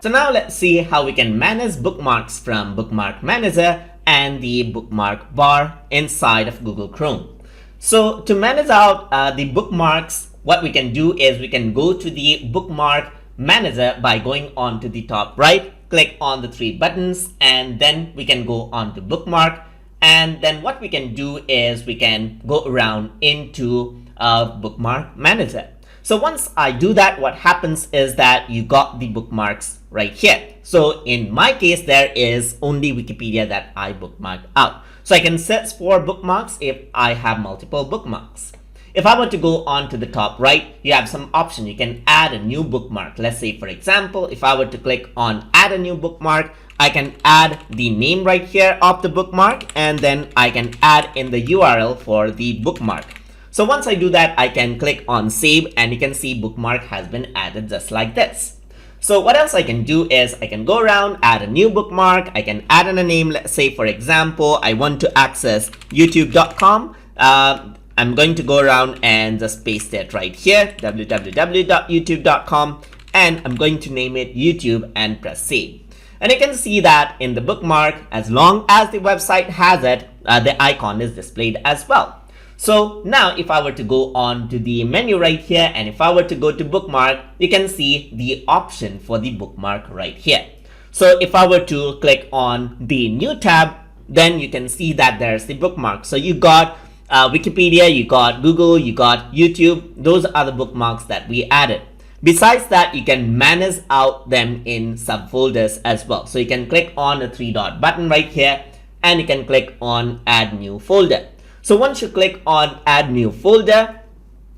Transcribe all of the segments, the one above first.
So now let's see how we can manage bookmarks from Bookmark Manager and the bookmark bar inside of Google Chrome. So to manage out the bookmarks, what we can do is we can go to the Bookmark Manager by going on to the top right, click on the three buttons, and then we can go on to Bookmark. And then what we can do is we can go around into Bookmark Manager. So once I do that, what happens is that you got the bookmarks right here. So in my case, there is only Wikipedia that I bookmarked out. So I can search for bookmarks if I have multiple bookmarks. If I were to go on to the top right, you have some option. You can add a new bookmark. Let's say, for example, if I were to click on add a new bookmark, I can add the name right here of the bookmark, and then I can add in the URL for the bookmark. So once I do that, I can click on save, and you can see bookmark has been added just like this. So what else I can do is I can go around, add a new bookmark. I can add in a name. Let's say, for example, I want to access youtube.com. I'm going to go around and just paste it right here, www.youtube.com, and I'm going to name it YouTube and press save. And you can see that in the bookmark, as long as the website has it, the icon is displayed as well. So now if I were to go on to the menu right here, and if I were to go to bookmark, you can see the option for the bookmark right here. So if I were to click on the new tab, then you can see that there's the bookmark. So you got Wikipedia, you got Google, you got YouTube. Those are the bookmarks that we added. Besides that, you can manage out them in subfolders as well. So you can click on the three dot button right here, and you can click on add new folder. So once you click on add new folder,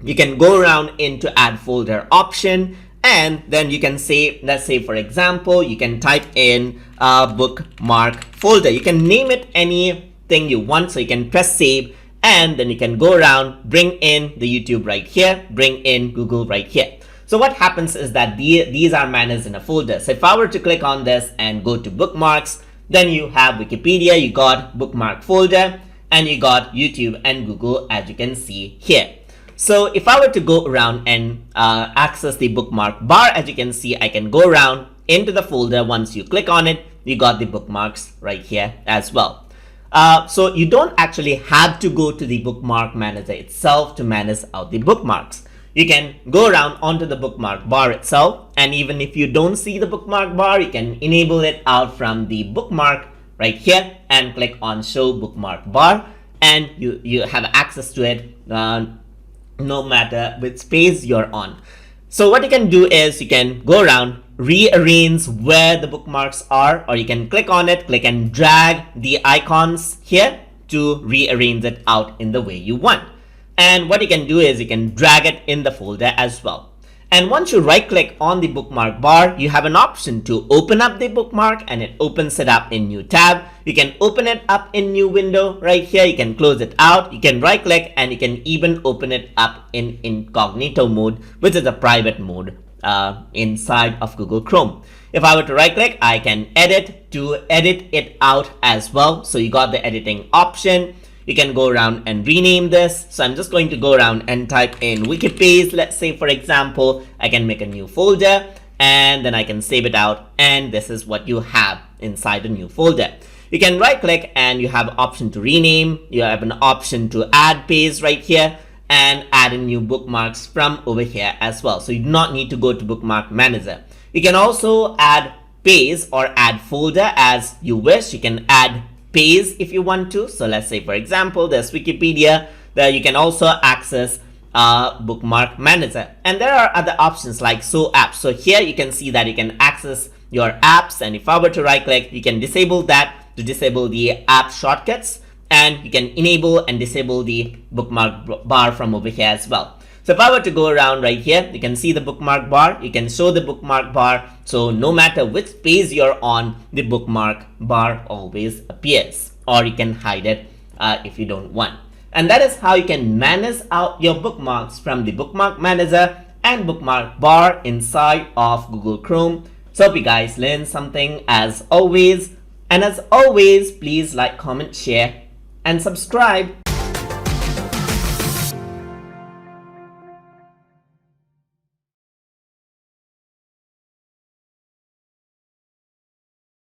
you can go around into add folder option, and then you can say, let's say, for example, you can type in bookmark folder. You can name it anything you want. So you can press save, and then you can go around, bring in the YouTube right here, bring in Google right here. So what happens is that these are managed in a folder. So if I were to click on this and go to bookmarks, then you have Wikipedia, you got bookmark folder, and you got YouTube and Google, as you can see here. So if I were to go around and access the bookmark bar, as you can see, I can go around into the folder. Once you click on it, you got the bookmarks right here as well. So you don't actually have to go to the bookmark manager itself to manage out the bookmarks. You can go around onto the bookmark bar itself, and even if you don't see the bookmark bar, you can enable it out from the bookmark right here and click on show bookmark bar, and you have access to it no matter which page you're on. So what you can do is you can go around, rearrange where the bookmarks are, or you can click on it, click and drag the icons here to rearrange it out in the way you want. And what you can do is you can drag it in the folder as well. And once you right click on the bookmark bar, you have an option to open up the bookmark, and it opens it up in new tab. You can open it up in new window right here. You can close it out. You can right click, and you can even open it up in incognito mode, which is a private mode inside of Google Chrome. If I were to right click, I can edit to edit it out as well. So you got the editing option. You can go around and rename this. So I'm just going to go around and type in Wikipage. Let's say, for example, I can make a new folder, and then I can save it out. And this is what you have inside the new folder. You can right click, and you have an option to rename. You have an option to add page right here, and add in new bookmarks from over here as well. So you do not need to go to Bookmark Manager. You can also add page or add folder as you wish. You can add page if you want to. So let's say, for example, there's Wikipedia. There you can also access Bookmark Manager, and there are other options like show apps. So here you can see that you can access your apps, and if I were to right click, you can disable that to disable the app shortcuts, and you can enable and disable the bookmark bar from over here as well. So if I were to go around right here, you can see the bookmark bar. You can show the bookmark bar. So no matter which page you're on, the bookmark bar always appears, or you can hide it if you don't want. And that is how you can manage out your bookmarks from the Bookmark Manager and bookmark bar inside of Google Chrome. So hope you guys learned something as always. And as always, please like, comment, share, and subscribe.